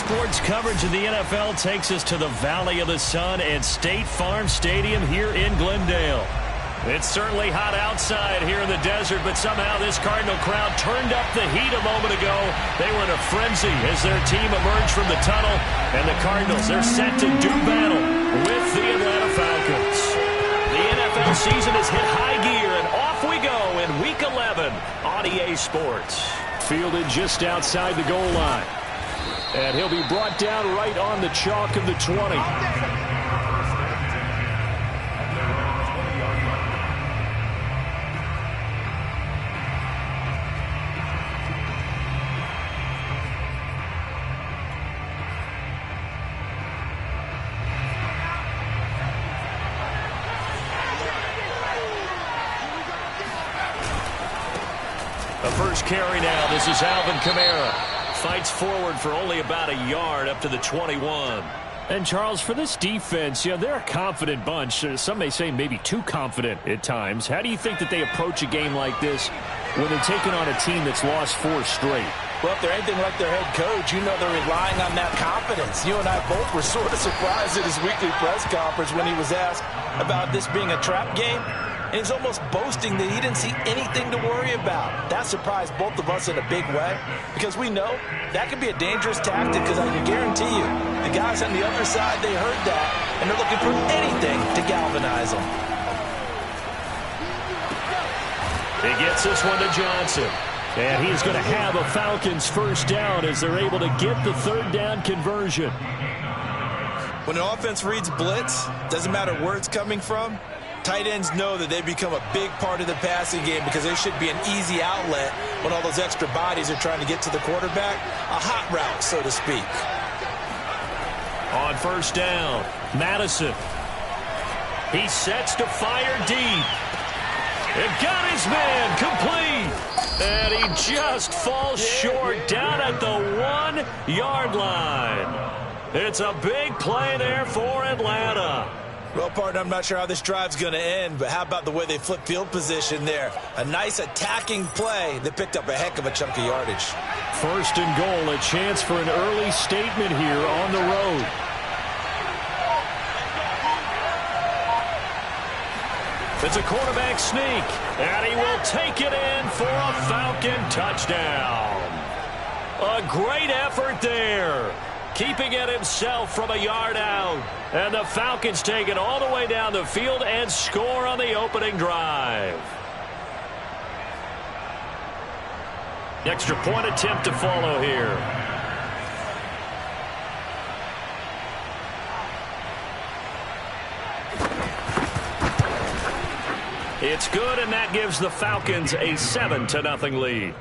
Sports coverage of the NFL takes us to the Valley of the Sun and State Farm Stadium here in Glendale. It's certainly hot outside here in the desert, but somehow this Cardinal crowd turned up the heat a moment ago. They were in a frenzy as their team emerged from the tunnel, and the Cardinals, they're set to do battle with the Atlanta Falcons. The NFL season has hit high gear, and off we go in Week 11 on EA Sports. Fielded just outside the goal line. And he'll be brought down right on the chalk of the 20. The first carry now. This is Alvin Kamara. Fights forward for only about a yard up to the 21. And, Charles, for this defense, they're a confident bunch. Some may say maybe too confident at times. How do you think that they approach a game like this when they're taking on a team that's lost 4 straight? Well, if they're anything like their head coach, they're relying on that confidence. You and I both were sort of surprised at his weekly press conference when he was asked about this being a trap game. And he's almost boasting that he didn't see anything to worry about. That surprised both of us in a big way because we know that could be a dangerous tactic because I can guarantee you the guys on the other side, they heard that, and they're looking for anything to galvanize them. He gets this one to Johnson. And he's going to have a Falcons first down as they're able to get the third down conversion. When an offense reads blitz, doesn't matter where it's coming from, tight ends know that they become a big part of the passing game because there should be an easy outlet when all those extra bodies are trying to get to the quarterback. A hot route, so to speak. On first down, Madison. He sets to fire deep. It got his man complete. And he just falls short down at the 1-yard line. It's a big play there for Atlanta. Well, partner, I'm not sure how this drive's going to end, but how about the way they flip field position there? A nice attacking play that picked up a heck of a chunk of yardage. First and goal, a chance for an early statement here on the road. It's a quarterback sneak, and he will take it in for a Falcon touchdown. A great effort there, keeping it himself from a yard out. And the Falcons take it all the way down the field and score on the opening drive. Extra point attempt to follow here. It's good, and that gives the Falcons a 7-0 lead.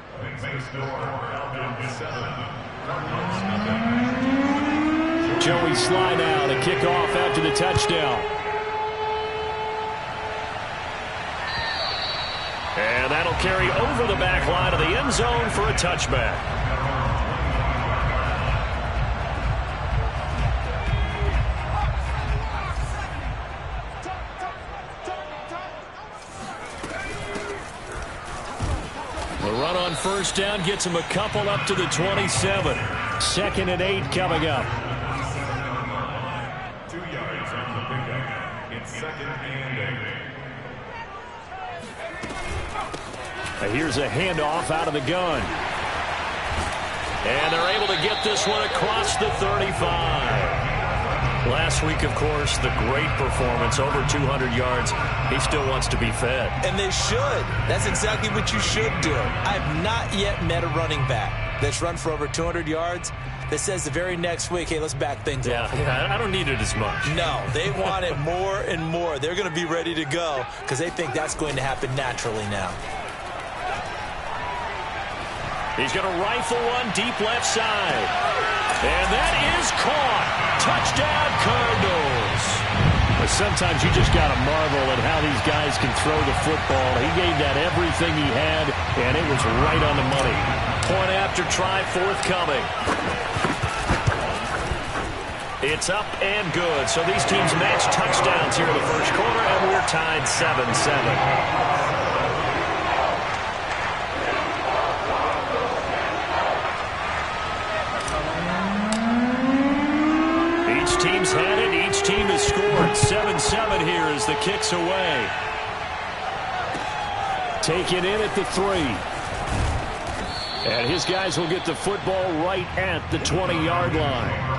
Joey Sly now to kick off after the touchdown. And that'll carry over the back line of the end zone for a touchback. The run on first down gets him a couple up to the 27. 2nd and 8 coming up. 2 yards on the pickup. It's 2nd and 8. Here's a handoff out of the gun. And they're able to get this one across the 35. Last week, of course, the great performance, over 200 yards. He still wants to be fed. And they should. That's exactly what you should do. I have not yet met a running back that's run for over 200 yards that says the very next week, hey, let's back things up. Yeah, I don't need it as much. No, they want it more and more. They're going to be ready to go because they think that's going to happen naturally now. He's going to rifle one deep left side. And that is caught. Touchdown, Cardinals. But sometimes you just got to marvel at how these guys can throw the football. He gave that everything he had, and it was right on the money. Point after try forthcoming. It's up and good. So these teams match touchdowns here in the first quarter, and we're tied 7-7. Each team's had it. Each team has scored. 7-7 here as the kick's away. Taken in at the 3. And his guys will get the football right at the 20-yard line.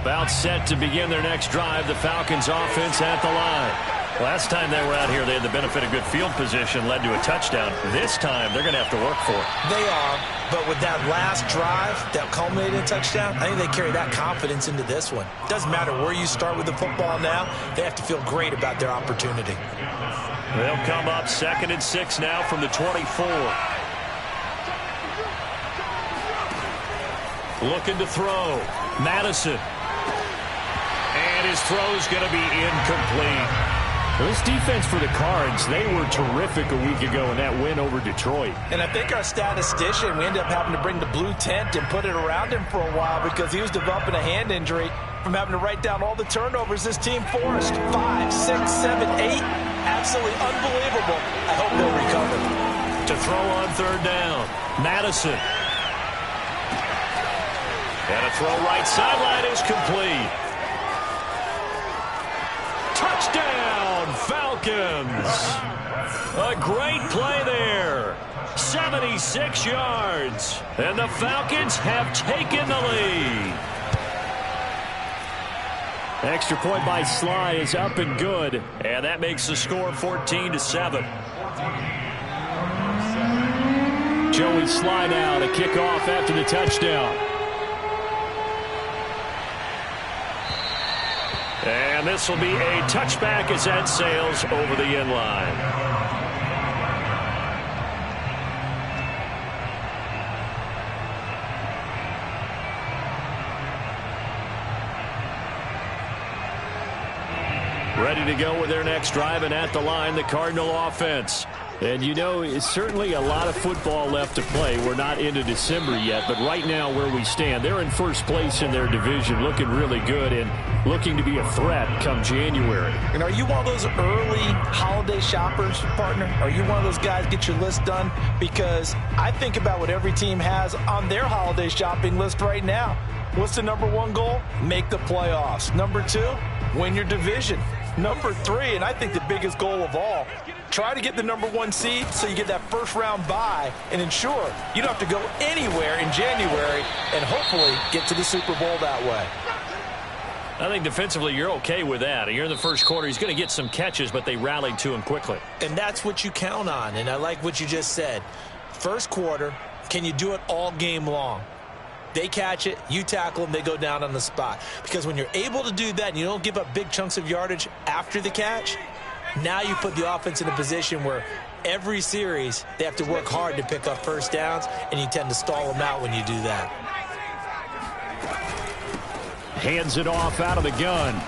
About set to begin their next drive. The Falcons offense at the line. Last time they were out here, they had the benefit of good field position, led to a touchdown. This time, they're going to have to work for it. They are, but with that last drive that culminated in a touchdown, I think they carry that confidence into this one. Doesn't matter where you start with the football now, they have to feel great about their opportunity. They'll come up 2nd and 6 now from the 24. Looking to throw. Madison. And his throw's going to be incomplete. Well, this defense for the Cards, they were terrific a week ago in that win over Detroit. And I think our statistician, we ended up having to bring the blue tent and put it around him for a while because he was developing a hand injury from having to write down all the turnovers this team forced. 5, 6, 7, 8. Absolutely unbelievable. I hope they'll recover. To throw on 3rd down. Madison. And a throw right sideline is complete. Touchdown, Falcons. A great play there. 76 yards. And the Falcons have taken the lead. Extra point by Sly is up and good. And that makes the score 14-7. Joey Sly now to kick off after the touchdown. And this will be a touchback as that sails over the end line. Ready to go with their next drive, and at the line, the Cardinal offense. And, you know, it's certainly a lot of football left to play. We're not into December yet, but right now where we stand, they're in first place in their division, looking really good and looking to be a threat come January. And are you one of those early holiday shoppers, partner? Are you one of those guys get your list done? Because I think about what every team has on their holiday shopping list right now. What's the number 1 goal? Make the playoffs. Number 2, win your division. Number 3, and I think the biggest goal of all, try to get the number 1 seed so you get that first-round bye and ensure you don't have to go anywhere in January and hopefully get to the Super Bowl that way. I think defensively you're okay with that. You're in the first quarter. He's going to get some catches, but they rallied to him quickly. And that's what you count on, and I like what you just said. First quarter, can you do it all game long? They catch it, you tackle them, they go down on the spot. Because when you're able to do that and you don't give up big chunks of yardage after the catch, now you put the offense in a position where every series they have to work hard to pick up first downs, and you tend to stall them out when you do that. Hands it off out of the gun.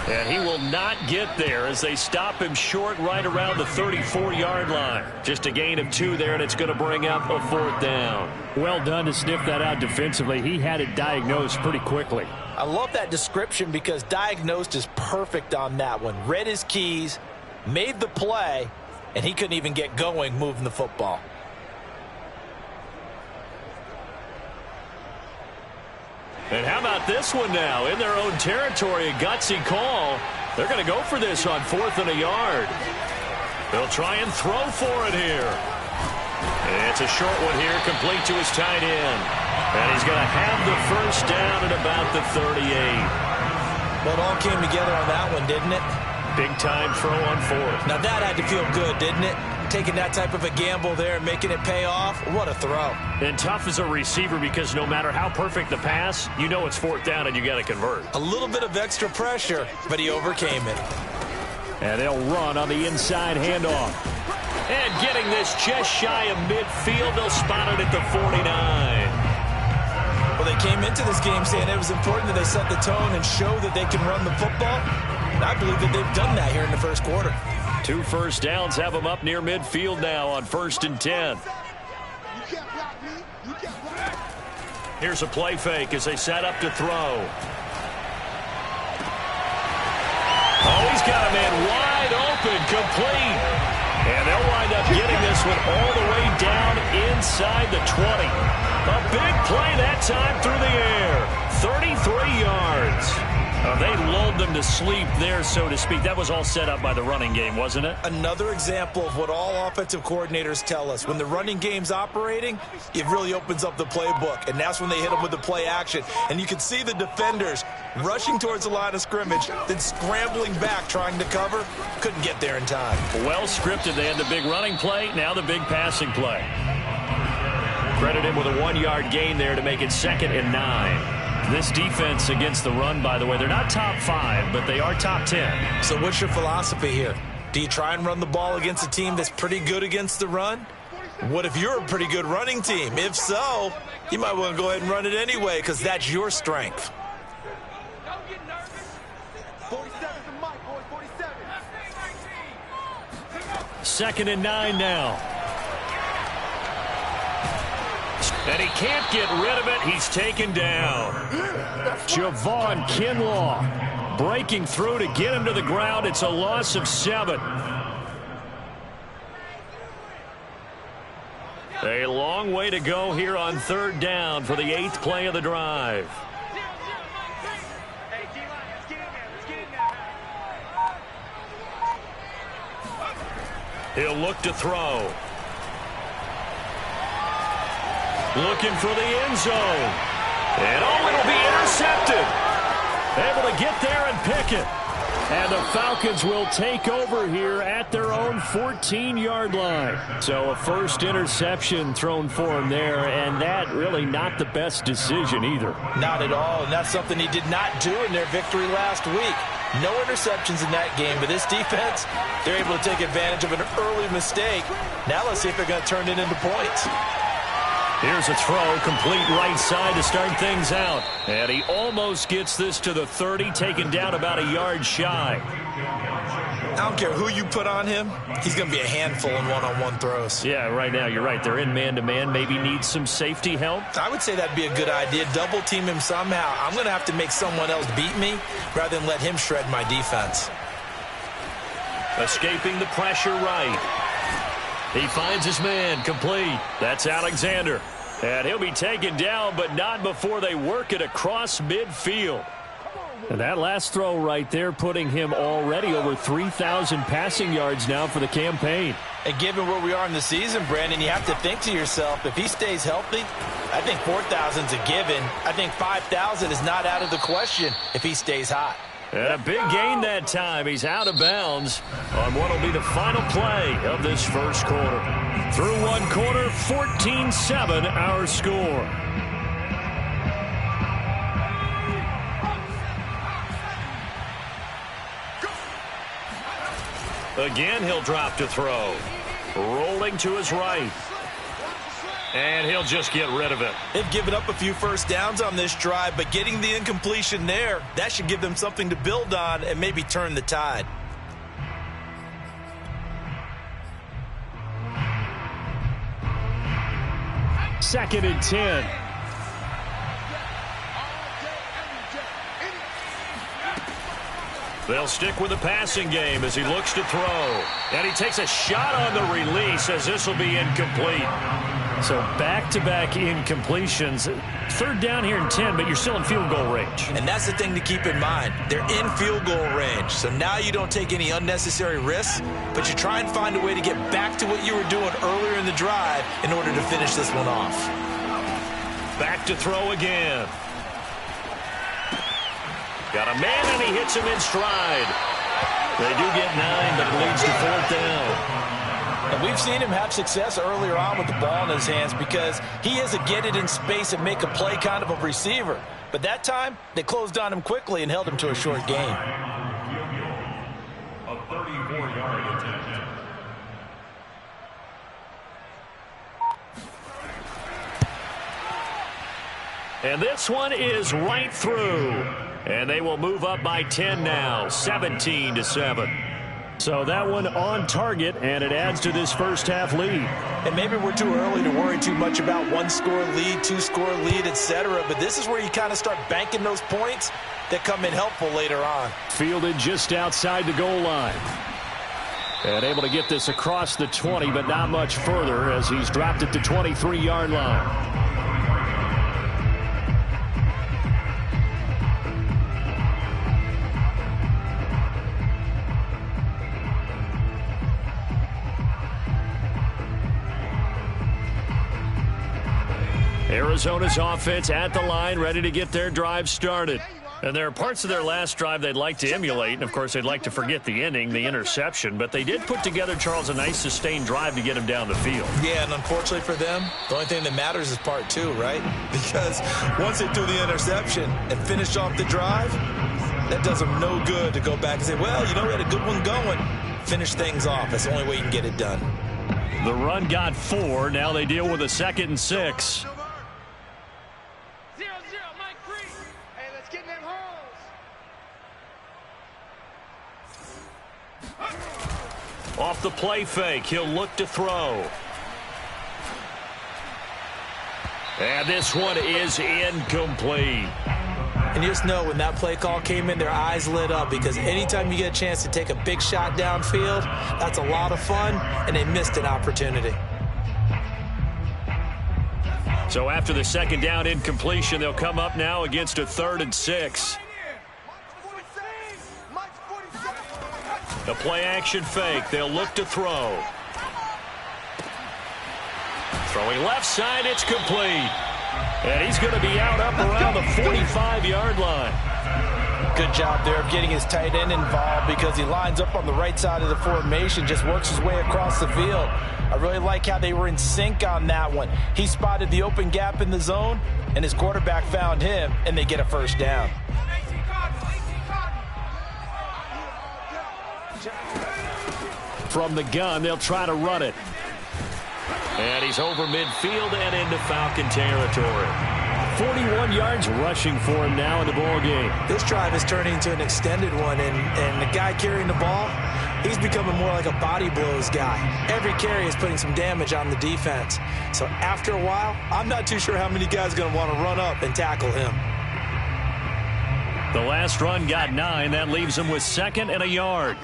And he will not get there as they stop him short right around the 34-yard line. Just a gain of 2 there, and it's going to bring up a 4th down. Well done to sniff that out defensively. He had it diagnosed pretty quickly. I love that description because diagnosed is perfect on that one. Read his keys, made the play, and he couldn't even get going moving the football. And how about this one now? In their own territory, a gutsy call. They're going to go for this on 4th and a yard. They'll try and throw for it here. And it's a short one here, complete to his tight end. And he's going to have the first down at about the 38. Well, it all came together on that one, didn't it? Big time throw on 4th. Now that had to feel good, didn't it? Taking that type of a gamble there and making it pay off. What a throw. And tough as a receiver because no matter how perfect the pass, you know it's 4th down and you got to convert. A little bit of extra pressure, but he overcame it. And they'll run on the inside handoff. And getting this just shy of midfield, they'll spot it at the 49. Well, they came into this game saying it was important that they set the tone and show that they can run the football. And I believe that they've done that here in the first quarter. 2 first downs have them up near midfield now on 1st and 10. Here's a play fake as they set up to throw. Oh, he's got a man wide open, went all the way down inside the 20. A big play that time through the air. 33 yards. They lulled them to sleep there, so to speak. That was all set up by the running game, wasn't it? Another example of what all offensive coordinators tell us. When the running game's operating, it really opens up the playbook. And that's when they hit them with the play action. And you can see the defenders rushing towards the line of scrimmage, then scrambling back, trying to cover. Couldn't get there in time. Well scripted. They had the big running play, now the big passing play. Credit him with a 1-yard gain there to make it 2nd and 9. This defense against the run, by the way, they're not top 5, but they are top 10. So what's your philosophy here? Do you try and run the ball against a team that's pretty good against the run? What if you're a pretty good running team? If so, you might want to go ahead and run it anyway because that's your strength. 2nd and 9 now. And he can't get rid of it. He's taken down. Javon Kinlaw breaking through to get him to the ground. It's a loss of 7. A long way to go here on 3rd down for the 8th play of the drive. He'll look to throw. Looking for the end zone. And it'll be intercepted. Able to get there and pick it. And the Falcons will take over here at their own 14-yard line. So a first interception thrown for him there, and that really not the best decision either. Not at all, and that's something he did not do in their victory last week. No interceptions in that game, but this defense, they're able to take advantage of an early mistake. Now let's see if they're going to turn it into points. Here's a throw, complete right side to start things out. And he almost gets this to the 30, taken down about a yard shy. I don't care who you put on him, he's going to be a handful in one-on-one throws. Yeah, right now, you're right. They're in man-to-man, maybe needs some safety help. I would say that'd be a good idea. Double team him somehow. I'm going to have to make someone else beat me rather than let him shred my defense. Escaping the pressure right. He finds his man, complete. That's Alexander. And he'll be taken down, but not before they work it across midfield. And that last throw right there putting him already over 3,000 passing yards now for the campaign. And given where we are in the season, Brandon, you have to think to yourself, if he stays healthy, I think 4,000 is a given. I think 5,000 is not out of the question if he stays hot. And a big gain that time. He's out of bounds on what will be the final play of this first quarter. Through one quarter, 14-7 our score. Again, he'll drop to throw. Rolling to his right. And he'll just get rid of it. They've given up a few first downs on this drive, but getting the incompletion there, that should give them something to build on and maybe turn the tide. Second and 10. They'll stick with the passing game as he looks to throw. And he takes a shot on the release as this will be incomplete. So back-to-back incompletions. 3rd down here and 10, but you're still in field goal range. And that's the thing to keep in mind. They're in field goal range. So now you don't take any unnecessary risks, but you try and find a way to get back to what you were doing earlier in the drive in order to finish this one off. Back to throw again. Got a man, and he hits him in stride. They do get 9, but it leads to 4th down. And we've seen him have success earlier on with the ball in his hands because he is a get it in space and make a play kind of a receiver. But that time, they closed on him quickly and held him to a short gain. A 34-yard attempt. And this one is right through. And they will move up by 10 now, 17-7. So that one on target, and it adds to this first half lead. And maybe we're too early to worry too much about 1-score lead, 2-score lead, etc. But this is where you kind of start banking those points that come in helpful later on. Fielded just outside the goal line. And able to get this across the 20, but not much further as he's dropped it to 23-yard line. Arizona's offense at the line, ready to get their drive started. And there are parts of their last drive they'd like to emulate, and of course they'd like to forget the ending, the interception, but they did put together, Charles, a nice sustained drive to get him down the field. Yeah, and unfortunately for them, the only thing that matters is part two, right? Because once they threw the interception and finished off the drive, that does them no good to go back and say, well, we had a good one going. Finish things off. That's the only way you can get it done. The run got 4. Now they deal with a 2nd and 6. Off the play fake, he'll look to throw. And this one is incomplete. And you just know when that play call came in, their eyes lit up, because anytime you get a chance to take a big shot downfield, that's a lot of fun, and they missed an opportunity. So after the 2nd down incompletion, they'll come up now against a 3rd and 6. The play-action fake. They'll look to throw. Throwing left side, it's complete. And he's going to be out up around the 45-yard line. Good job there of getting his tight end involved, because he lines up on the right side of the formation, just works his way across the field. I really like how they were in sync on that one. He spotted the open gap in the zone, and his quarterback found him, and they get a first down. From the gun, they'll try to run it. And he's over midfield and into Falcon territory. 41 yards rushing for him now in the ball game. This drive is turning into an extended one, and the guy carrying the ball, he's becoming more like a body blows guy. Every carry is putting some damage on the defense. So after a while, I'm not too sure how many guys are going to want to run up and tackle him. The last run got 9. That leaves him with 2nd and a yard.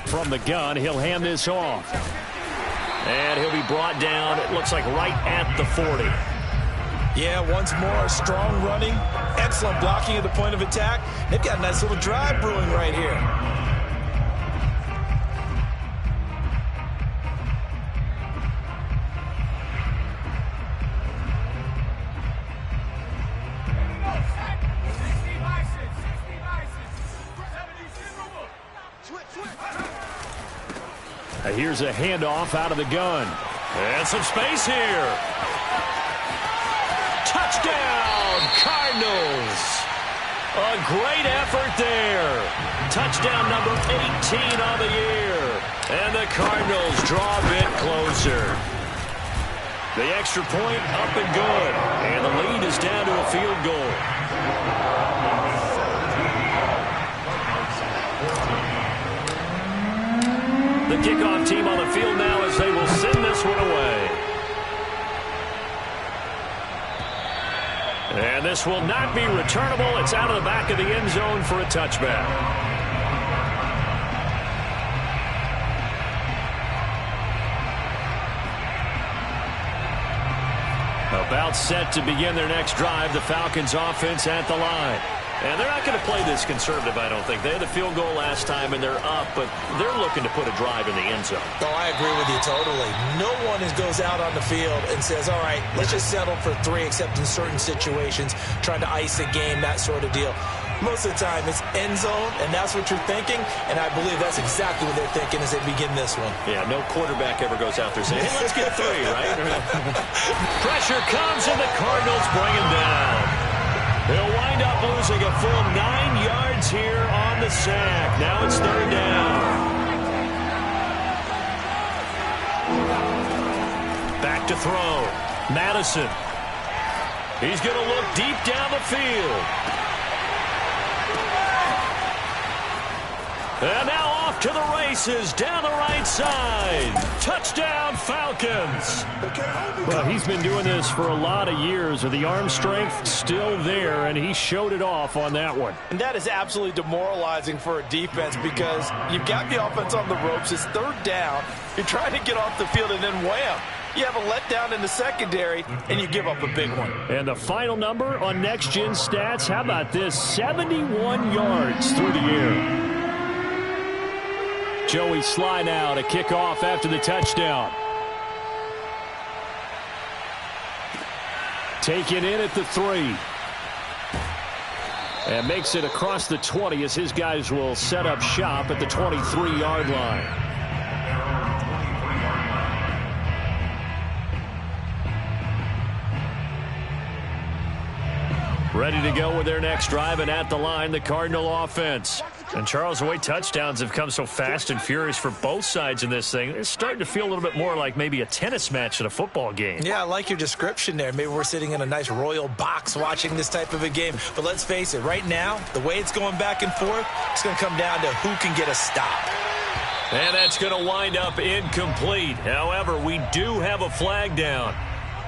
From the gun, he'll hand this off. And he'll be brought down, it looks like, right at the 40. Yeah, once more, strong running, excellent blocking at the point of attack. They've got a nice little drive brewing right here. Here's a handoff out of the gun. And some space here. Touchdown, Cardinals. A great effort there. Touchdown number 18 on the year. And the Cardinals draw a bit closer. The extra point up and good. And the lead is down to a field goal. The kickoff team on the field now as they will send this one away. And this will not be returnable. It's out of the back of the end zone for a touchback. About set to begin their next drive, the Falcons offense at the line. And they're not going to play this conservative, I don't think. They had the field goal last time, and they're up, but they're looking to put a drive in the end zone. Oh, I agree with you totally. No one goes out on the field and says, all right, let's just settle for 3, except in certain situations, trying to ice a game, that sort of deal. Most of the time, it's end zone, and that's what you're thinking, and I believe that's exactly what they're thinking as they begin this one. Yeah, no quarterback ever goes out there saying, hey, let's get 3, right? Pressure comes, and the Cardinals bring him down. He'll wind up losing a full 9 yards here on the sack. Now it's 3rd down. Back to throw. Madison. He's going to look deep down the field. And now off off to the races down the right side. Touchdown, Falcons. Well, he's been doing this for a lot of years, with the arm strength still there, and he showed it off on that one. And that is absolutely demoralizing for a defense because you've got the offense on the ropes. It's third down. You're trying to get off the field, and then wham, you have a letdown in the secondary, and you give up a big one. And the final number on Next Gen Stats, how about this? 71 yards through the air. Joey Sly now to kick off after the touchdown. Taken in at the 3. And makes it across the 20 as his guys will set up shop at the 23-yard line. Ready to go with their next drive, and at the line, the Cardinal offense. And Charles, the way touchdowns have come so fast and furious for both sides in this thing, it's starting to feel a little bit more like maybe a tennis match at a football game. Yeah, I like your description there. Maybe we're sitting in a nice royal box watching this type of a game. But let's face it, right now, the way it's going back and forth, it's going to come down to who can get a stop. And that's going to wind up incomplete. However, we do have a flag down.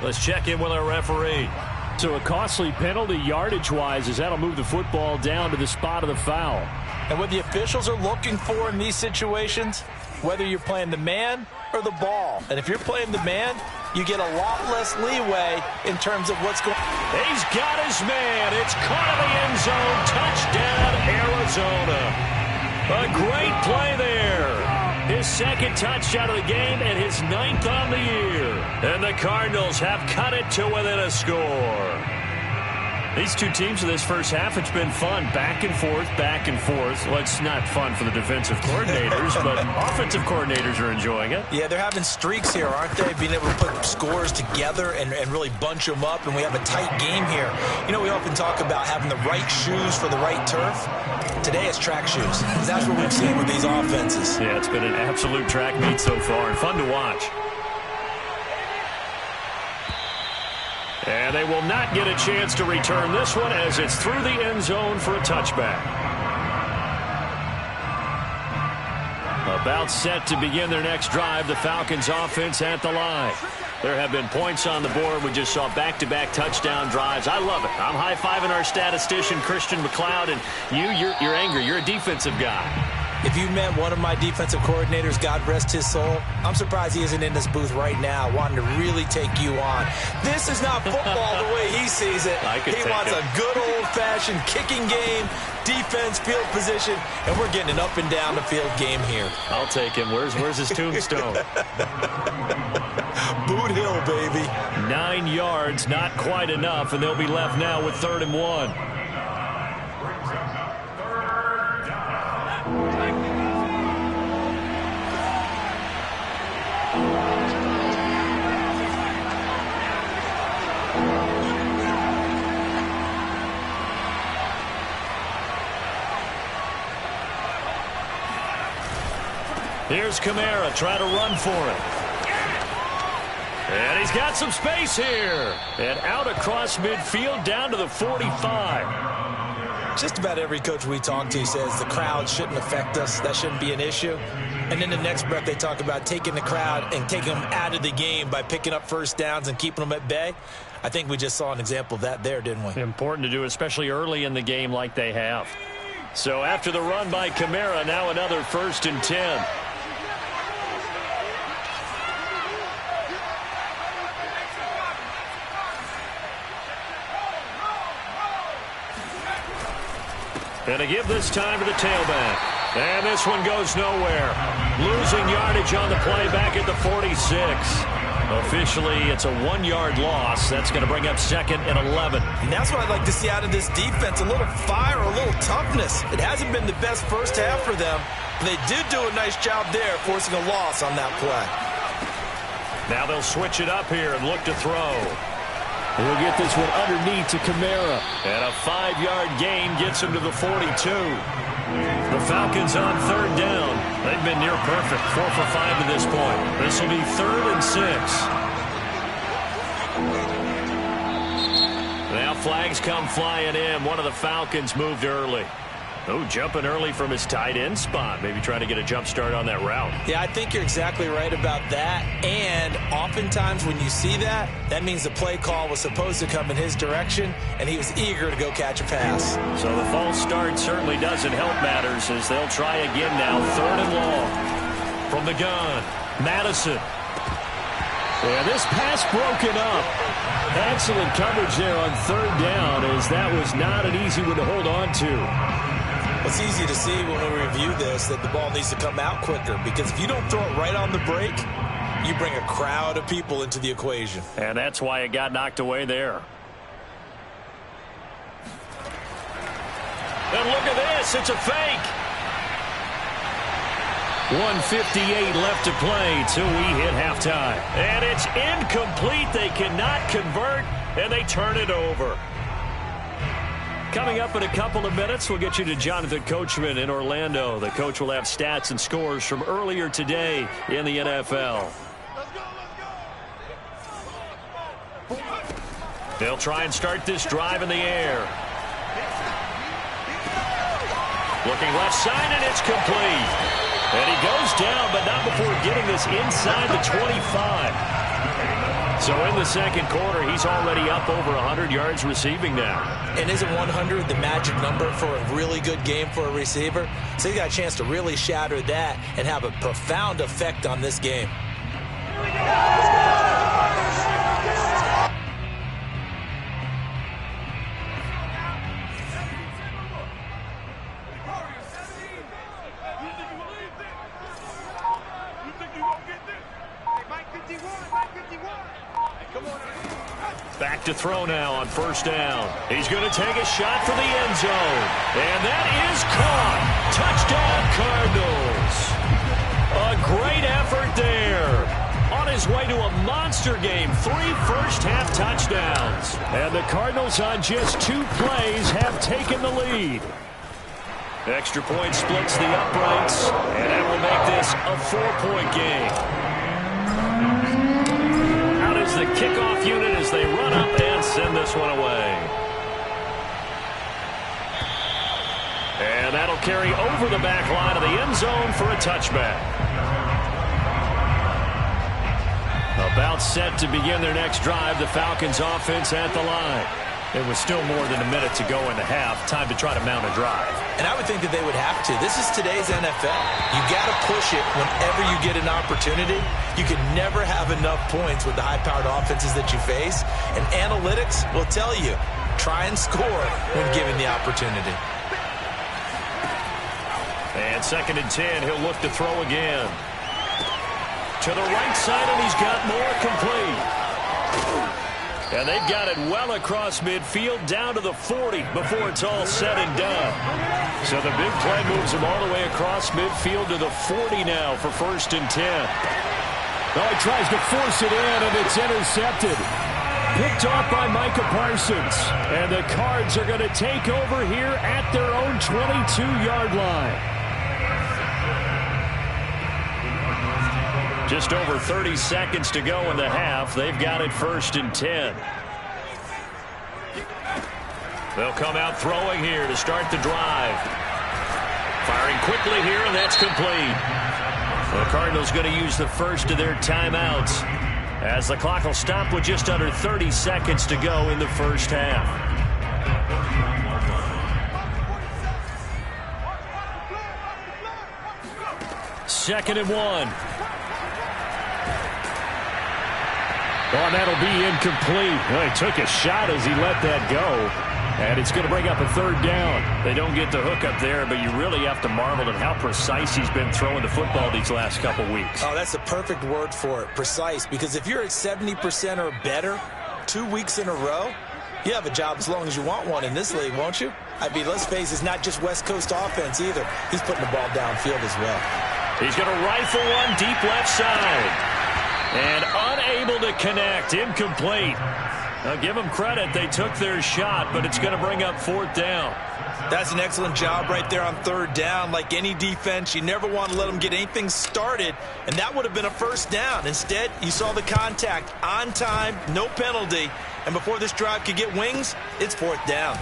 Let's check in with our referee. So a costly penalty yardage-wise, as that'll move the football down to the spot of the foul. And what the officials are looking for in these situations, whether you're playing the man or the ball. And if you're playing the man, you get a lot less leeway in terms of what's going on. He's got his man. It's caught in the end zone. Touchdown, Arizona. A great play there. His second touchdown of the game and his 9th on the year. And the Cardinals have cut it to within a score. These two teams in this first half, it's been fun. Back and forth, back and forth. Well, it's not fun for the defensive coordinators, but offensive coordinators are enjoying it. Yeah, they're having streaks here, aren't they? Being able to put scores together and really bunch them up, and we have a tight game here. You know, we often talk about having the right shoes for the right turf. Today it's track shoes. That's what we've seen with these offenses. Yeah, it's been an absolute track meet so far and fun to watch. And they will not get a chance to return this one as it's through the end zone for a touchback. About set to begin their next drive, the Falcons offense at the line. There have been points on the board. We just saw back-to-back touchdown drives. I love it. I'm high-fiving our statistician, Christian McLeod, and you're angry. You're a defensive guy. If you met one of my defensive coordinators, God rest his soul, I'm surprised he isn't in this booth right now wanting to really take you on. This is not football the way he sees it. He wants a good old-fashioned kicking game, defense, field position, and we're getting an up-and-down the field game here. I'll take him. Where's his tombstone? Boot Hill, baby. 9 yards, not quite enough, and they'll be left now with 3rd and 1. Here's Kamara trying to run for it. And he's got some space here. And out across midfield down to the 45. Just about every coach we talk to says the crowd shouldn't affect us. That shouldn't be an issue. And then the next breath they talk about taking the crowd and taking them out of the game by picking up first downs and keeping them at bay. I think we just saw an example of that there, didn't we? Important to do, especially early in the game like they have. So after the run by Kamara, now another 1st and 10. And to give this time to the tailback. And this one goes nowhere. Losing yardage on the play back at the 46. Officially, it's a 1-yard loss. That's going to bring up 2nd and 11. And that's what I'd like to see out of this defense. A little fire, a little toughness. It hasn't been the best first half for them. They did do a nice job there, forcing a loss on that play. Now they'll switch it up here and look to throw. We'll get this one underneath to Kamara. And a 5-yard gain gets him to the 42. The Falcons on 3rd down. They've been near perfect, 4 for 5 to this point. This will be 3rd and 6. Now flags come flying in. One of the Falcons moved early. Oh, jumping early from his tight end spot. Maybe trying to get a jump start on that route. Yeah, I think you're exactly right about that. And oftentimes when you see that, that means the play call was supposed to come in his direction, and he was eager to go catch a pass. So the false start certainly doesn't help matters as they'll try again now. 3rd and long. From the gun, Madison. Yeah, this pass broken up. Excellent coverage there on 3rd down, as that was not an easy one to hold on to. It's easy to see when we review this that the ball needs to come out quicker, because if you don't throw it right on the break, you bring a crowd of people into the equation. And that's why it got knocked away there. And look at this. It's a fake. 1:58 left to play till we hit halftime. And it's incomplete. They cannot convert, and they turn it over. Coming up in a couple of minutes, we'll get you to Jonathan Coachman in Orlando. The coach will have stats and scores from earlier today in the NFL. They'll try and start this drive in the air. Looking left side, and it's complete. And he goes down, but not before getting this inside the 25. So in the second quarter, he's already up over 100 yards receiving now. And isn't 100 the magic number for a really good game for a receiver? So he got a chance to really shatter that and have a profound effect on this game. Here we go. Back to throw now on 1st down. He's going to take a shot for the end zone. And that is caught. Touchdown, Cardinals. A great effort there. On his way to a monster game. 3 first-half touchdowns. And the Cardinals on just 2 plays have taken the lead. Extra point splits the uprights. And that will make this a 4-point game. The kickoff unit as they run up and send this one away. And that'll carry over the back line of the end zone for a touchback. About set to begin their next drive, the Falcons offense at the line. It was still more than a minute to go in the half. Time to try to mount a drive. And I would think that they would have to. This is today's NFL. You got to push it whenever you get an opportunity. You can never have enough points with the high-powered offenses that you face. And analytics will tell you, try and score when given the opportunity. And 2nd and 10, he'll look to throw again. To the right side, and he's got more complete. And they've got it well across midfield down to the 40 before it's all said and done. So the big play moves him all the way across midfield to the 40 now for 1st and 10. Oh, he tries to force it in, and it's intercepted. Picked off by Micah Parsons. And the Cards are going to take over here at their own 22-yard line. Just over 30 seconds to go in the half. They've got it 1st and 10. They'll come out throwing here to start the drive. Firing quickly here, and that's complete. The Cardinals going to use the first of their timeouts as the clock will stop with just under 30 seconds to go in the first half. Second and 1. Oh, that'll be incomplete. Well, he took a shot as he let that go. And it's going to bring up a 3rd down. They don't get the hook up there, but you really have to marvel at how precise he's been throwing the football these last couple weeks. Oh, that's the perfect word for it, precise. Because if you're at 70% or better 2 weeks in a row, you have a job as long as you want one in this league, won't you? I mean, let's face it, it's not just West Coast offense either. He's putting the ball downfield as well. He's going to rifle one deep left side. And unable to connect. Incomplete. Now, give them credit. They took their shot, but it's going to bring up 4th down. That's an excellent job right there on 3rd down. Like any defense, you never want to let them get anything started, and that would have been a 1st down. Instead, you saw the contact on time, no penalty, and before this drive could get wings, it's 4th down.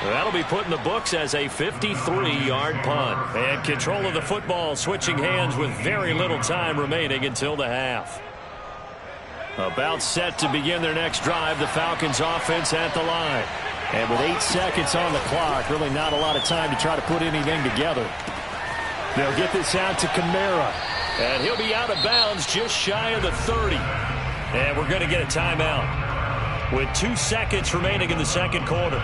That'll be put in the books as a 53-yard punt. And control of the football switching hands with very little time remaining until the half. About set to begin their next drive, the Falcons offense at the line. And with 8 seconds on the clock, really not a lot of time to try to put anything together. They'll get this out to Kamara. And he'll be out of bounds just shy of the 30. And we're going to get a timeout with 2 seconds remaining in the second quarter.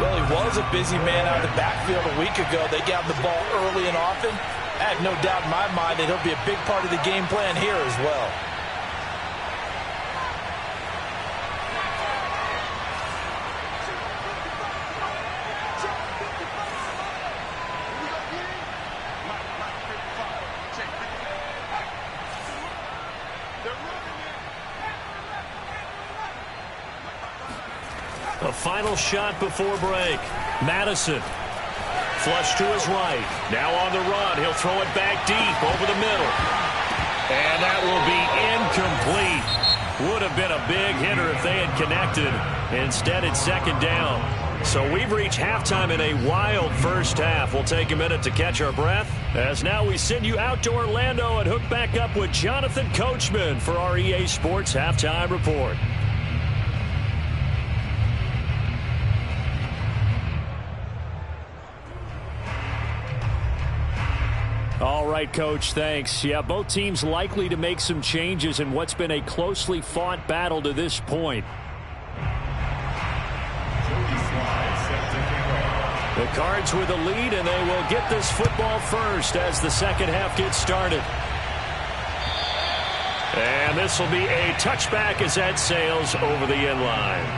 Well, he was a busy man out of the backfield a week ago. They got the ball early and often. I have no doubt in my mind that he'll be a big part of the game plan here as well. A final shot before break. Madison. Flush to his right. Now on the run. He'll throw it back deep over the middle. And that will be incomplete. Would have been a big hitter if they had connected. Instead, it's second down. So we've reached halftime in a wild first half. We'll take a minute to catch our breath, as now we send you out to Orlando and hook back up with Jonathan Coachman for our EA Sports Halftime Report. All right, Coach, thanks. Yeah, both teams likely to make some changes in what's been a closely fought battle to this point. The Cards with the lead, and they will get this football first as the second half gets started. And this will be a touchback as that sails over the end line.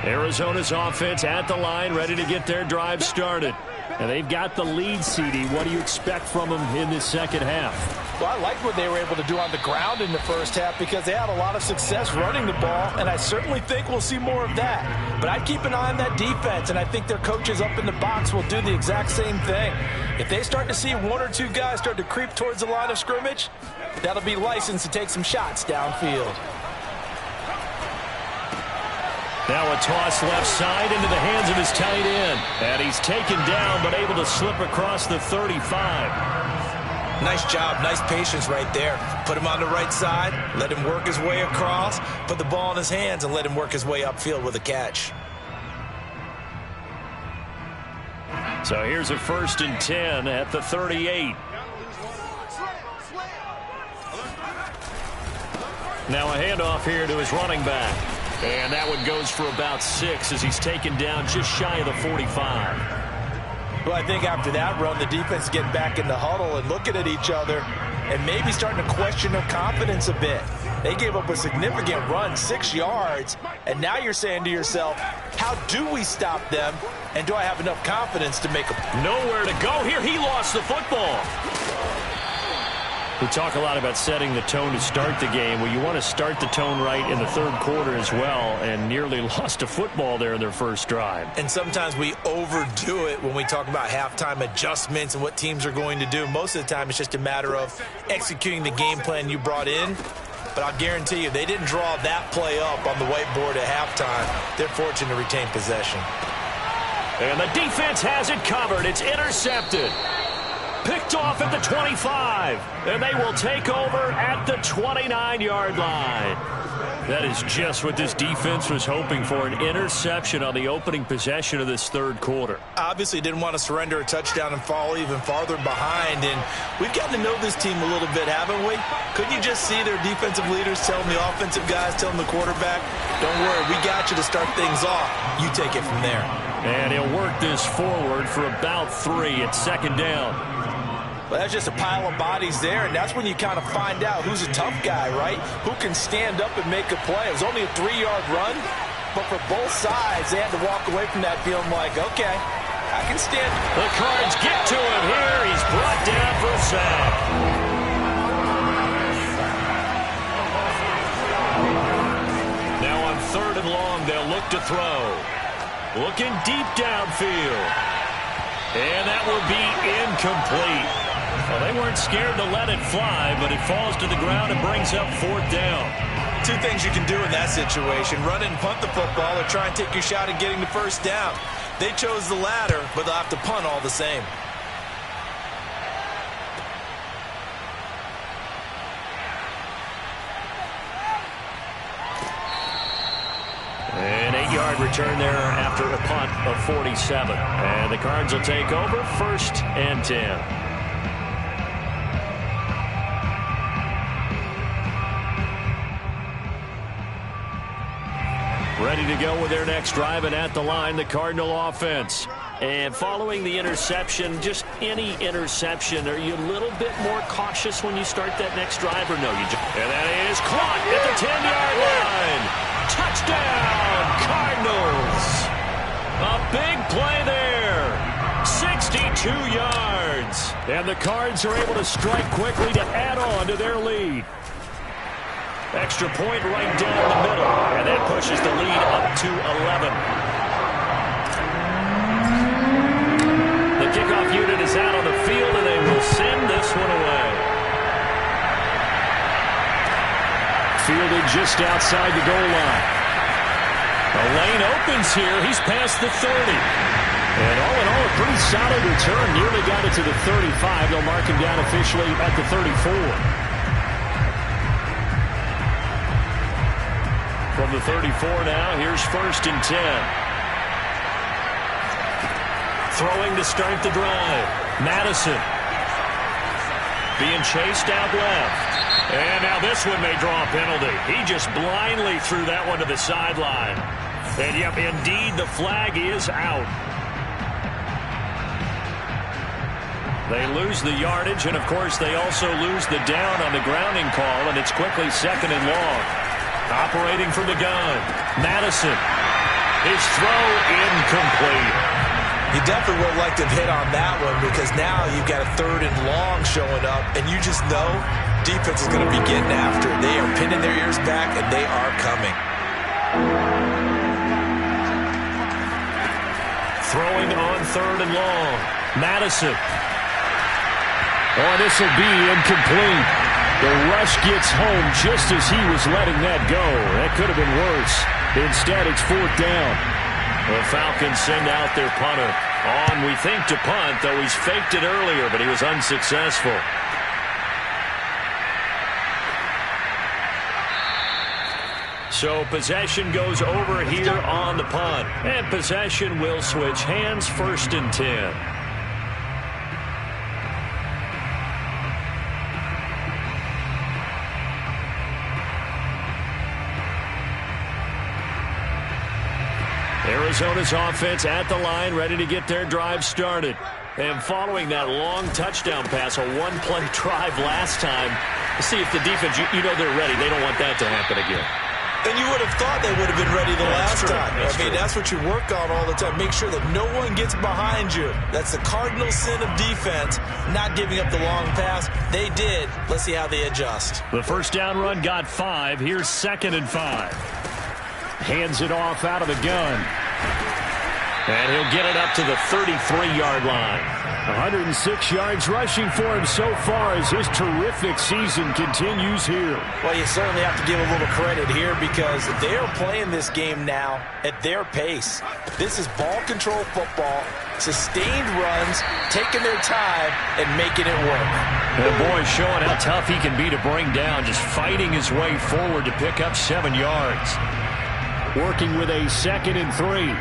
Arizona's offense at the line, ready to get their drive started. And they've got the lead, CD. What do you expect from them in this second half? Well, I liked what they were able to do on the ground in the first half because they had a lot of success running the ball, and I certainly think we'll see more of that. But I'd keep an eye on that defense, and I think their coaches up in the box will do the exact same thing. If they start to see 1 or 2 guys start to creep towards the line of scrimmage, that'll be licensed to take some shots downfield. Now a toss left side into the hands of his tight end. And he's taken down but able to slip across the 35. Nice job, nice patience right there. Put him on the right side, let him work his way across, put the ball in his hands and let him work his way upfield with a catch. So here's a 1st and 10 at the 38. Now a handoff here to his running back. And that one goes for about 6 as he's taken down just shy of the 45. Well, I think after that run, the defense is getting back in the huddle and looking at each other and maybe starting to question their confidence a bit. They gave up a significant run, 6 yards, and now you're saying to yourself, how do we stop them, and do I have enough confidence to make a... Nowhere to go here. He lost the football. We talk a lot about setting the tone to start the game. Well, you want to start the tone right in the third quarter as well, and nearly lost a football there in their first drive. And sometimes we overdo it when we talk about halftime adjustments and what teams are going to do. Most of the time, it's just a matter of executing the game plan you brought in. But I'll guarantee you, they didn't draw that play up on the whiteboard at halftime. They're fortunate to retain possession. And the defense has it covered. It's intercepted. Picked off at the 25, and they will take over at the 29-yard line. That is just what this defense was hoping for, an interception on the opening possession of this third quarter. Obviously didn't want to surrender a touchdown and fall even farther behind, and we've gotten to know this team a little bit, haven't we? Couldn't you just see their defensive leaders telling the offensive guys, telling the quarterback, don't worry, we got you to start things off. You take it from there. And he'll work this forward for about 3 at second down. Well, that's just a pile of bodies there, and that's when you kind of find out who's a tough guy, right? Who can stand up and make a play. It was only a 3-yard run, but for both sides, they had to walk away from that feeling like, okay, I can stand. The Cards get to him here. He's brought down for a sack. Now on 3rd and long, they'll look to throw. Looking deep downfield. And that will be incomplete. Well, they weren't scared to let it fly, but it falls to the ground and brings up 4th down. two things you can do in that situation. Run and punt the football or try and take your shot at getting the first down. They chose the latter, but they'll have to punt all the same. An 8-yard return there after a punt of 47. And the Cards will take over 1st and 10. Ready to go with their next drive, and at the line, the Cardinal offense. And following the interception, just any interception, are you a little bit more cautious when you start that next drive, or no? And that is caught at the 10-yard line. Touchdown, Cardinals. A big play there. 62 yards. And the Cards are able to strike quickly to add on to their lead. Extra point right down the middle, and that pushes the lead up to 11. The kickoff unit is out on the field, and they will send this one away. Fielded just outside the goal line. The lane opens here. He's past the 30. And all in all, a pretty solid return. Nearly got it to the 35. They'll mark him down officially at the 34. From the 34 now, here's 1st and 10. Throwing to start the drive. Madison. Being chased out left. And now this one may draw a penalty. He just blindly threw that one to the sideline. And yep, indeed, the flag is out. They lose the yardage, and of course they also lose the down on the grounding call, and it's quickly 2nd and long. Operating from the gun, Madison. His throw incomplete. You definitely would like to have hit on that one, because now you've got a 3rd and long showing up, and you just know defense is going to be getting after it. They are pinning their ears back, and they are coming. Throwing on 3rd and long, Madison. Oh, this will be incomplete. The rush gets home just as he was letting that go. That could have been worse. Instead, it's 4th down. The Falcons send out their punter. On, we think, to punt, though he's faked it earlier, but he was unsuccessful. So possession goes over here on the punt. And possession will switch hands, 1st and 10. Arizona's offense at the line, ready to get their drive started. And following that long touchdown pass, a one-play drive last time, see if the defense, you know they're ready. They don't want that to happen again. And you would have thought they would have been ready the last time. That's what you work on all the time. Make sure that no one gets behind you. That's the cardinal sin of defense, not giving up the long pass. They did. Let's see how they adjust. The first down run got 5. Here's 2nd and 5. Hands it off out of the gun. And he'll get it up to the 33-yard line. 106 yards rushing for him so far as his terrific season continues here. Well, you certainly have to give a little credit here, because they are playing this game now at their pace. This is ball control football, sustained runs, taking their time, and making it work. The boy showing how tough he can be to bring down, just fighting his way forward to pick up 7 yards. Working with a 2nd and 3.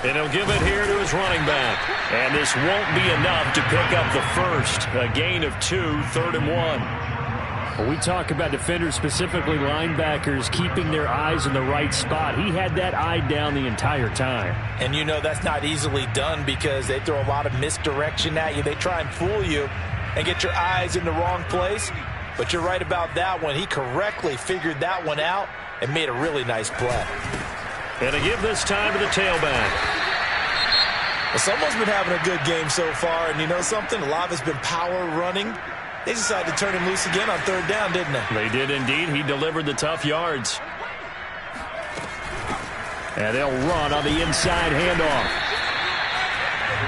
And he'll give it here to his running back. And this won't be enough to pick up the first. A gain of 2, 3rd and 1. When we talk about defenders, specifically linebackers, keeping their eyes in the right spot, he had that eye down the entire time. And you know that's not easily done, because they throw a lot of misdirection at you. They try and fool you and get your eyes in the wrong place. But you're right about that one. He correctly figured that one out and made a really nice play. And to give this time to the tailback. Well, someone's been having a good game so far, and you know something? A lot of it's been power running. They decided to turn him loose again on 3rd down, didn't they? They did indeed. He delivered the tough yards. And they'll run on the inside handoff.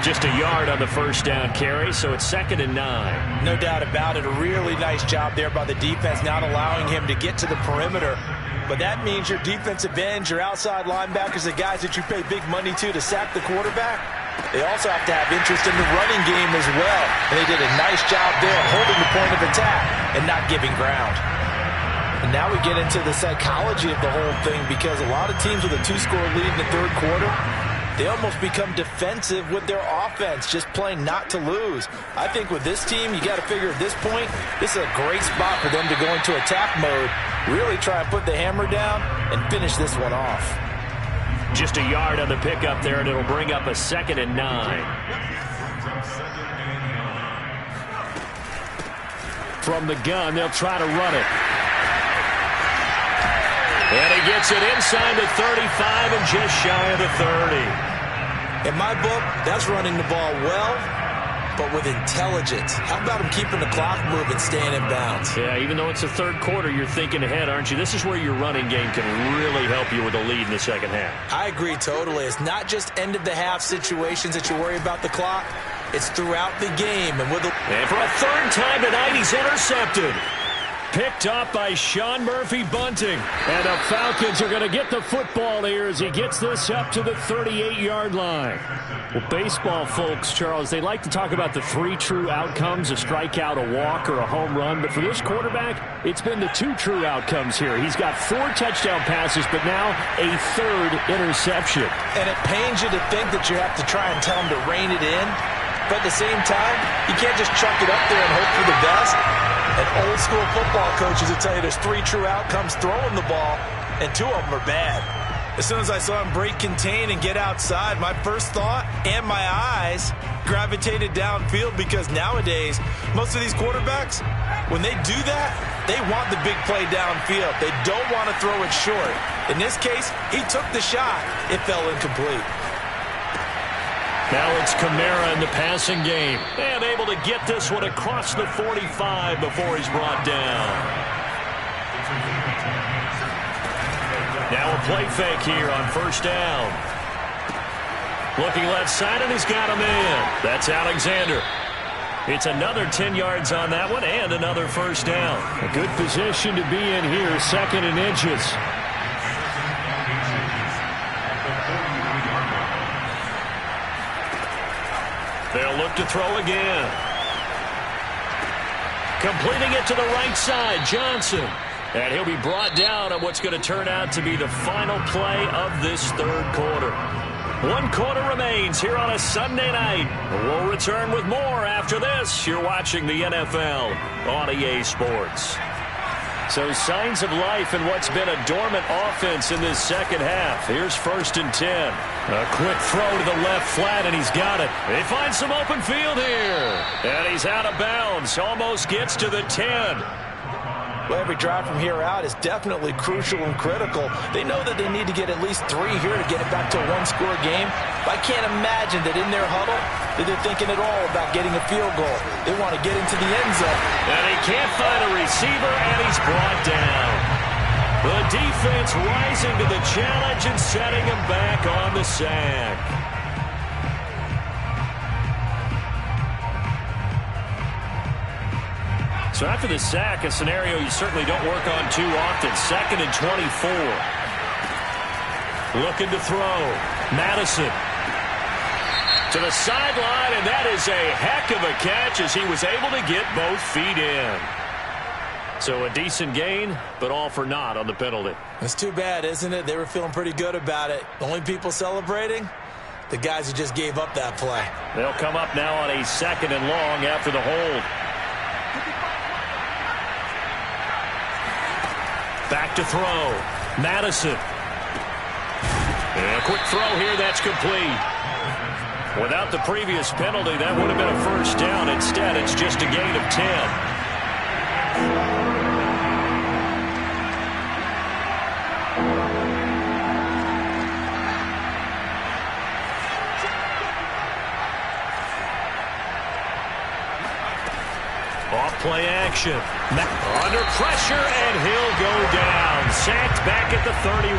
Just a yard on the first down carry, so it's 2nd and 9. No doubt about it. A really nice job there by the defense, not allowing him to get to the perimeter. But that means your defensive ends, your outside linebackers, the guys that you pay big money to sack the quarterback, they also have to have interest in the running game as well. And they did a nice job there holding the point of attack and not giving ground. And now we get into the psychology of the whole thing, because a lot of teams with a 2-score lead in the third quarter, they almost become defensive with their offense, just playing not to lose. I think with this team, you got to figure at this point, this is a great spot for them to go into attack mode, really try and put the hammer down and finish this one off. Just a yard on the pickup there, and it'll bring up a 2nd and 9. From the gun, they'll try to run it. And he gets it inside the 35 and just shy of the 30. In my book, that's running the ball well, but with intelligence. How about him keeping the clock moving, staying in bounds? Yeah, even though it's the third quarter, you're thinking ahead, aren't you? This is where your running game can really help you with a lead in the second half. I agree totally. It's not just end-of-the-half situations that you worry about the clock. It's throughout the game. And for a third time tonight, he's intercepted. Picked up by Sean Murphy-Bunting. And the Falcons are going to get the football here as he gets this up to the 38-yard line. Well, baseball folks, Charles, they like to talk about the 3 true outcomes, a strikeout, a walk, or a home run. But for this quarterback, it's been the 2 true outcomes here. He's got 4 touchdown passes, but now a 3rd interception. And it pains you to think that you have to try and tell him to rein it in. But at the same time, you can't just chuck it up there and hope for the best. And old-school football coaches will tell you there's 3 true outcomes throwing the ball, and 2 of them are bad. As soon as I saw him break contain and get outside, my first thought and my eyes gravitated downfield, because nowadays, most of these quarterbacks, when they do that, they want the big play downfield. They don't want to throw it short. In this case, he took the shot. It fell incomplete. Now it's Kamara in the passing game. And able to get this one across the 45 before he's brought down. Now a play fake here on first down. Looking left side, and he's got him in. That's Alexander. It's another 10 yards on that one and another first down. A good position to be in here, 2nd and inches. They'll look to throw again. Completing it to the right side, Johnson. And he'll be brought down on what's going to turn out to be the final play of this third quarter. 1 quarter remains here on a Sunday night. We'll return with more after this. You're watching the NFL on EA Sports. So signs of life in what's been a dormant offense in this second half. Here's 1st and 10. A quick throw to the left flat, and he's got it. They find some open field here. And he's out of bounds. Almost gets to the 10. Well, every drive from here out is definitely crucial and critical. They know that they need to get at least 3 here to get it back to a 1-score game. But I can't imagine that in their huddle that they're thinking at all about getting a field goal. They want to get into the end zone. And he can't find a receiver, and he's brought down. The defense rising to the challenge and setting him back on the sack. So after the sack, a scenario you certainly don't work on too often. 2nd and 24. Looking to throw. Madison to the sideline, and that is a heck of a catch as he was able to get both feet in. So a decent gain, but all for naught on the penalty. It's too bad, isn't it? They were feeling pretty good about it. The only people celebrating, the guys who just gave up that play. They'll come up now on a 2nd and long after the hold. Back to throw. Madison. And a quick throw here, that's complete. Without the previous penalty, that would have been a first down. Instead, it's just a gain of 10. Off-play action. Under pressure, and he'll go down. Sacked back at the 31.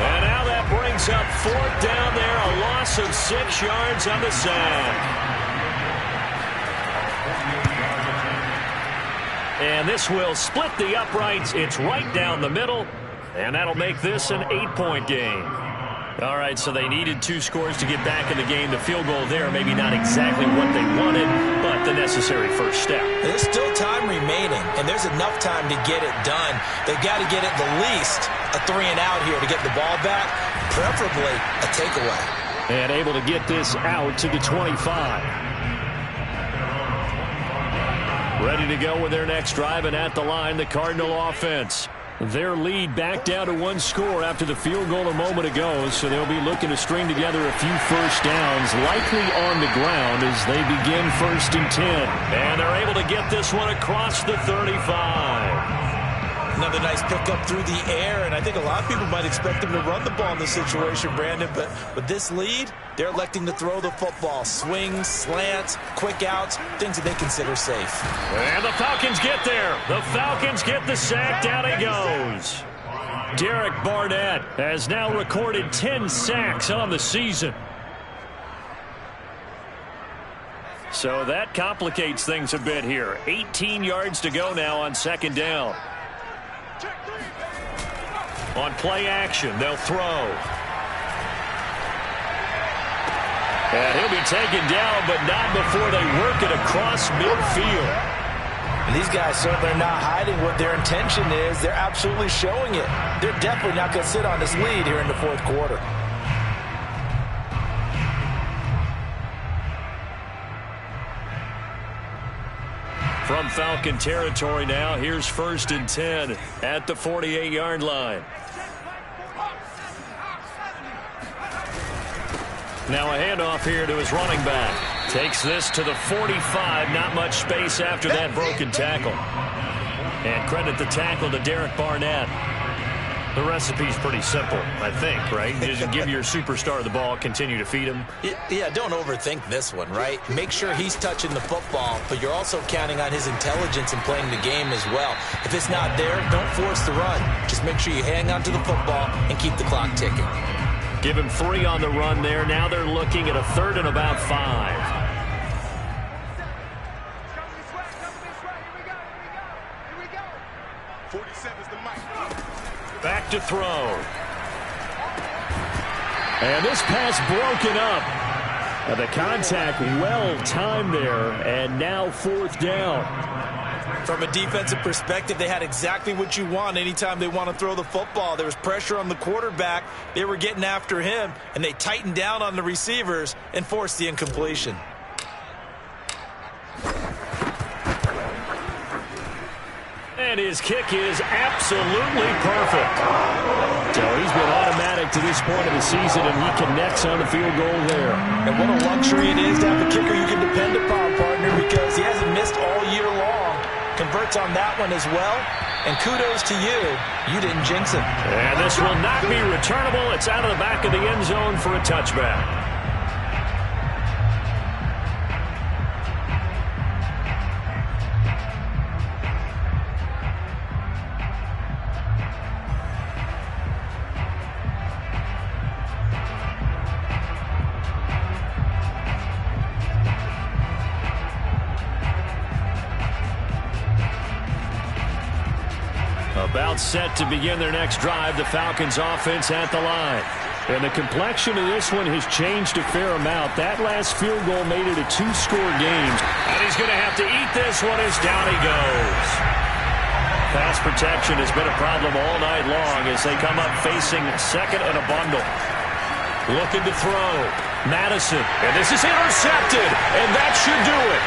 And now that brings up 4th down there, a loss of 6 yards on the sack. And this will split the uprights. It's right down the middle, and that'll make this an 8-point game. All right, so they needed 2 scores to get back in the game. The field goal there, maybe not exactly what they wanted, but the necessary first step. There's still time remaining, and there's enough time to get it done. They've got to get at the least a 3-and-out here to get the ball back, preferably a takeaway. And able to get this out to the 25. Ready to go with their next drive, and at the line, the Cardinal offense. Their lead back down to 1 score after the field goal a moment ago, so they'll be looking to string together a few first downs, likely on the ground as they begin 1st and 10. And they're able to get this one across the 35. Another nice pickup through the air, and I think a lot of people might expect them to run the ball in this situation, Brandon, but with this lead, they're electing to throw the football. Swings, slants, quick outs, things that they consider safe. And the Falcons get there. The Falcons get the sack. Down he goes. Derek Barnett has now recorded 10 sacks on the season. So that complicates things a bit here. 18 yards to go now on 2nd down. On play action, they'll throw. And he'll be taken down, but not before they work it across midfield. And these guys certainly are not hiding what their intention is. They're absolutely showing it. They're definitely not going to sit on this lead here in the 4th quarter. From Falcon territory now, here's 1st and 10 at the 48-yard line. Now a handoff here to his running back. Takes this to the 45. Not much space after that broken tackle. And credit the tackle to Derek Barnett. The recipe's pretty simple, I think, right? Just give your superstar the ball, continue to feed him. Yeah, don't overthink this one, right? Make sure he's touching the football, but you're also counting on his intelligence in playing the game as well. If it's not there, don't force the run. Just make sure you hang on to the football and keep the clock ticking. Give him 3 on the run there. Now they're looking at a 3rd and about 5. Back to throw. And this pass broken up. And the contact well timed there. And now 4th down. From a defensive perspective, they had exactly what you want anytime they want to throw the football. There was pressure on the quarterback. They were getting after him, and they tightened down on the receivers and forced the incompletion. And his kick is absolutely perfect. So he's been automatic to this point of the season, and he connects on the field goal there. And what a luxury it is to have a kicker you can depend upon, partner, because he hasn't missed all year long. Converts on that one as well. And kudos to you. You didn't jinx him. And this will not be returnable. It's out of the back of the end zone for a touchback. About set to begin their next drive, the Falcons offense at the line. And the complexion of this one has changed a fair amount. That last field goal made it a 2-score game. And he's going to have to eat this one as down he goes. Pass protection has been a problem all night long as they come up facing 2nd and a bundle. Looking to throw. Madison. And this is intercepted. And that should do it.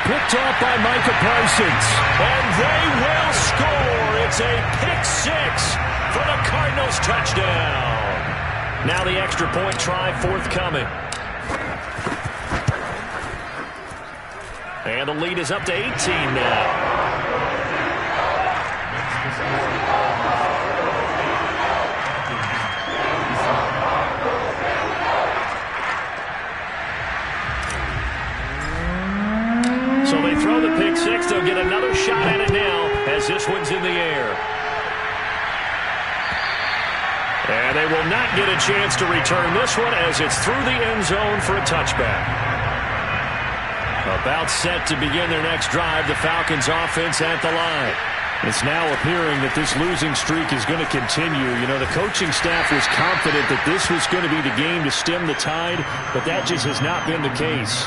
Picked off by Micah Parsons. And they will score. It's a pick-6 for the Cardinals touchdown. Now the extra point try forthcoming. And the lead is up to 18 now. So they throw the pick-6. They'll get another shot at it now as this one's in the air. And they will not get a chance to return this one as it's through the end zone for a touchback. About set to begin their next drive, the Falcons offense at the line. It's now appearing that this losing streak is going to continue. You know, the coaching staff was confident that this was going to be the game to stem the tide, but that just has not been the case.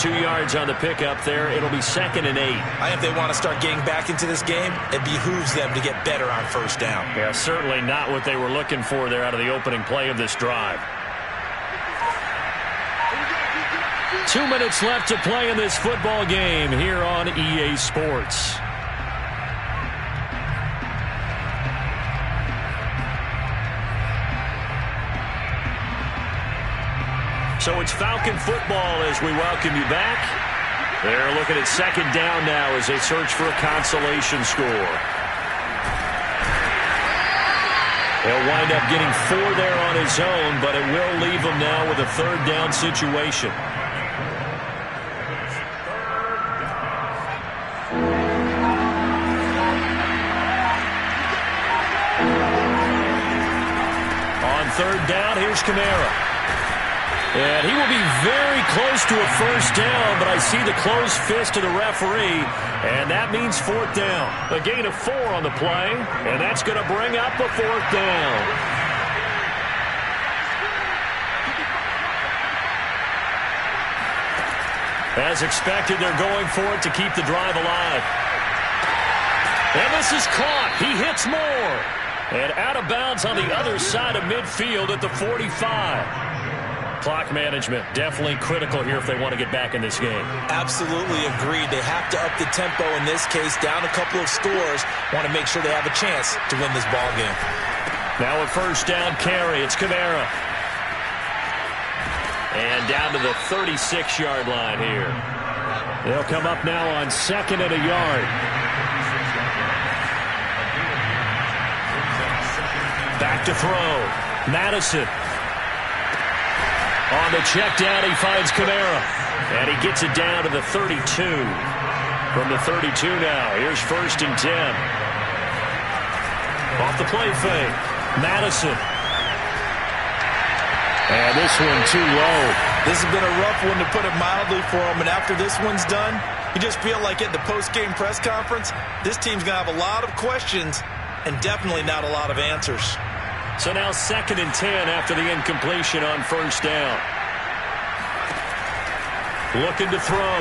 2 yards on the pickup there. It'll be 2nd and 8. I think if they want to start getting back into this game, it behooves them to get better on first down. Yeah, certainly not what they were looking for there out of the opening play of this drive. 2 minutes left to play in this football game here on EA Sports. So it's Falcon football as we welcome you back. They're looking at 2nd down now as they search for a consolation score. He'll wind up getting 4 there on his own, but it will leave him now with a 3rd down situation. On 3rd down, here's Kamara. And he will be very close to a first down, but I see the closed fist of the referee, and that means 4th down. A gain of 4 on the play, and that's going to bring up a 4th down. As expected, they're going for it to keep the drive alive. And this is caught. He hits Moore. And out of bounds on the other side of midfield at the 45. Clock management definitely critical here if they want to get back in this game. Absolutely agreed. They have to up the tempo in this case, down a couple of scores. Want to make sure they have a chance to win this ball game. Now a first down carry. It's Kamara. And down to the 36-yard line here. They'll come up now on 2nd and a yard. Back to throw. Madison. On the check down, he finds Kamara. And he gets it down to the 32. From the 32 now, here's 1st and 10. Off the play fake. Madison. And this one too low. This has been a rough one, to put it mildly, for him. And after this one's done, you just feel like at the post-game press conference, this team's going to have a lot of questions and definitely not a lot of answers. So now 2nd and 10 after the incompletion on first down. Looking to throw.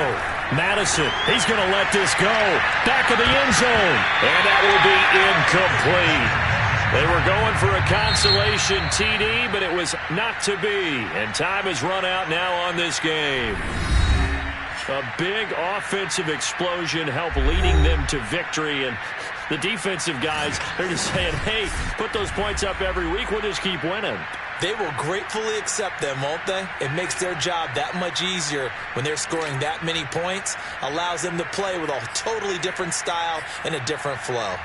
Madison, he's going to let this go. Back of the end zone. And that will be incomplete. They were going for a consolation TD, but it was not to be. And time has run out now on this game. A big offensive explosion helped leading them to victory. And the defensive guys, they're just saying, hey, put those points up every week. We'll just keep winning. They will gratefully accept them, won't they? It makes their job that much easier when they're scoring that many points. Allows them to play with a totally different style and a different flow.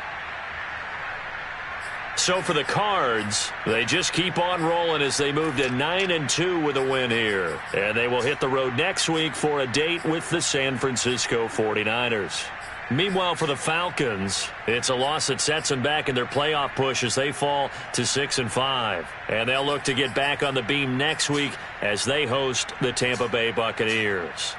So for the Cards, they just keep on rolling as they move to 9-2 with a win here. And they will hit the road next week for a date with the San Francisco 49ers. Meanwhile, for the Falcons, it's a loss that sets them back in their playoff push as they fall to 6-5. And they'll look to get back on the beam next week as they host the Tampa Bay Buccaneers.